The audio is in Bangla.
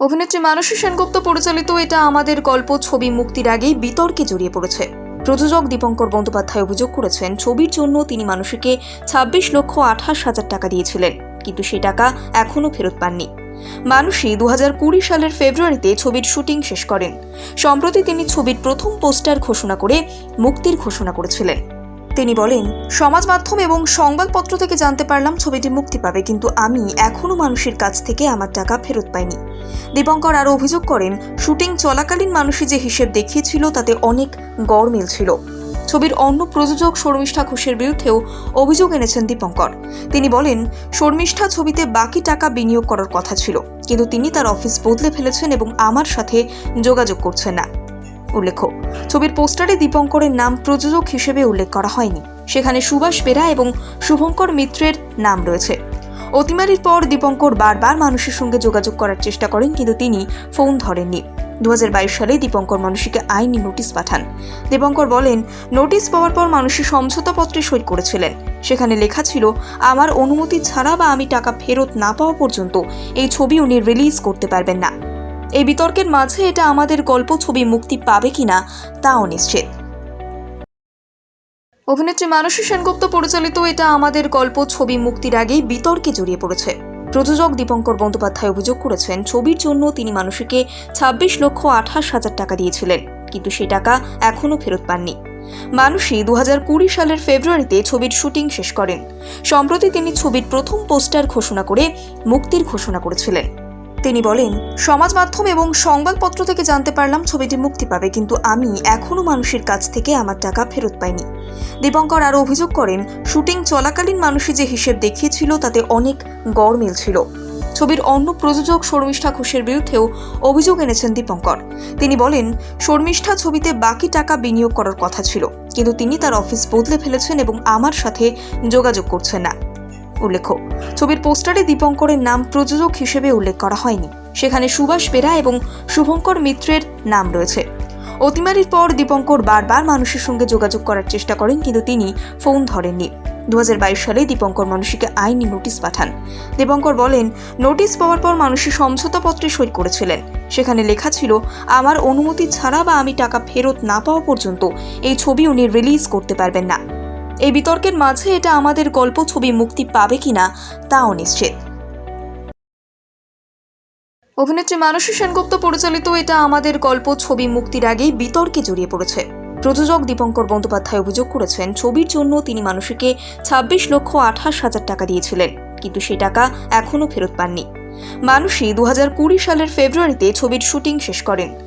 অভিনেত্রী মানসী সেনগুপ্ত পরিচালিত এটা আমাদের গল্প ছবি মুক্তির আগেই বিতর্কে জড়িয়ে পড়েছে। প্রযোজক দীপঙ্কর বন্দ্যোপাধ্যায় অভিযোগ করেছেন, ছবির জন্য তিনি মানসীকে 26,28,000 টাকা দিয়েছিলেন, কিন্তু সে টাকা এখনও ফেরত পাননি। মানসী 2020 সালের ফেব্রুয়ারিতে ছবির শুটিং শেষ করেন। সম্প্রতি তিনি ছবির প্রথম পোস্টার ঘোষণা করে মুক্তির ঘোষণা করেছিলেন। তিনি বলেন, সমাজ মাধ্যম এবং সংবাদপত্র থেকে জানতে পারলাম ছবিটি মুক্তি পাবে, কিন্তু আমি এখনও মানুষের কাছ থেকে আমার টাকা ফেরত পাইনি। দীপঙ্কর আরও অভিযোগ করেন, শুটিং চলাকালীন মানুষই যে হিসেব দেখিয়েছিল তাতে অনেক গড়মিল ছিল। ছবির অন্য প্রযোজক শর্মিষ্ঠা ঘোষের বিরুদ্ধেও অভিযোগ এনেছেন দীপঙ্কর। তিনি বলেন, শর্মিষ্ঠা ছবিতে বাকি টাকা বিনিয়োগ করার কথা ছিল, কিন্তু তিনি তার অফিস বদলে ফেলেছেন এবং আমার সাথে যোগাযোগ করছেন না। উল্লেখ্য, ছবির পোস্টারে দীপঙ্করের নাম প্রযোজক হিসেবে উল্লেখ করা হয়নি। সেখানে সুভাষ বেরা এবং শুভঙ্কর মিত্রের নাম রয়েছে। অতিমারির পর দীপঙ্কর বারবার মানুষের সঙ্গে যোগাযোগ করার চেষ্টা করেন, কিন্তু তিনি ফোন ধরেননি। 2022 সালে দীপঙ্কর মানুষীকে আইনি নোটিশ পাঠান। দীপঙ্কর বলেন, নোটিশ পাওয়ার পর মানুষী সমঝোতাপত্রে সই করেছিলেন। সেখানে লেখা ছিল, আমার অনুমতি ছাড়া বা আমি টাকা ফেরত না পাওয়া পর্যন্ত এই ছবি উনি রিলিজ করতে পারবেন না। এই বিতর্কের মাঝে এটা আমাদের গল্প ছবি মুক্তি পাবে কিনা তা অনিশ্চিত। অভিনেত্রী মানসী সেনগুপ্ত পরিচালিত এটা আমাদের গল্প ছবি মুক্তির আগেই বিতর্কে জড়িয়ে পড়েছে। প্রযোজক দীপঙ্কর বন্দ্যোপাধ্যায় অভিযোগ করেছেন, ছবির জন্য তিনি মানসীকে 26,28,000 টাকা দিয়েছিলেন, কিন্তু সে টাকা এখনও ফেরত পাননি। মানসী 2020 সালের ফেব্রুয়ারিতে ছবির শুটিং শেষ করেন। সম্প্রতি তিনি ছবির প্রথম পোস্টার ঘোষণা করে মুক্তির ঘোষণা করেছিলেন। তিনি বলেন, সমাজ মাধ্যম এবং সংবাদপত্র থেকে জানতে পারলাম ছবিটি মুক্তি পাবে, কিন্তু আমি এখনও মানুষের কাছ থেকে আমার টাকা ফেরত পাইনি। দীপঙ্কর আরও অভিযোগ করেন, শুটিং চলাকালীন মানুষই যে হিসেব দেখিয়েছিল তাতে অনেক গড়মিল ছিল। ছবির অন্য প্রযোজক শর্মিষ্ঠা ঘোষের বিরুদ্ধেও অভিযোগ এনেছেন দীপঙ্কর। তিনি বলেন, শর্মিষ্ঠা ছবিতে বাকি টাকা বিনিয়োগ করার কথা ছিল, কিন্তু তিনি তার অফিস বদলে ফেলেছেন এবং আমার সাথে যোগাযোগ করছেন না। উল্লেখ্য, ছবির পোস্টারে দীপঙ্করের নাম প্রযোজক হিসেবে উল্লেখ করা হয়নি। সেখানে সুভাষ বেরা এবং শুভঙ্কর মিত্রের নাম রয়েছে। অতিমারির পর দীপঙ্কর বারবার মানুষের সঙ্গে যোগাযোগ করার চেষ্টা করেন, কিন্তু তিনি ফোন ধরেননি। 2022 সালে দীপঙ্কর মানুষীকে আইনি নোটিশ পাঠান। দীপঙ্কর বলেন, নোটিশ পাওয়ার পর মানুষী সমঝোতাপত্রে সই করেছিলেন। সেখানে লেখা ছিল, আমার অনুমতি ছাড়া বা আমি টাকা ফেরত না পাওয়া পর্যন্ত এই ছবি উনি রিলিজ করতে পারবেন না। এই বিতর্কের মাঝে এটা আমাদের গল্প ছবি মুক্তি পাবে কিনা তা অনিশ্চিত। অভিনেত্রী মানসী সেনগুপ্ত পরিচালিত এটা আমাদের গল্প ছবি মুক্তির আগেই বিতর্কে জড়িয়ে পড়েছে। প্রযোজক দীপঙ্কর বন্দ্যোপাধ্যায় অভিযোগ করেছেন, ছবির জন্য তিনি মানসীকে 26,28,000 টাকা দিয়েছিলেন, কিন্তু সে টাকা এখনও ফেরত পাননি। মানসী 2020 সালের ফেব্রুয়ারিতে ছবির শুটিং শেষ করেন।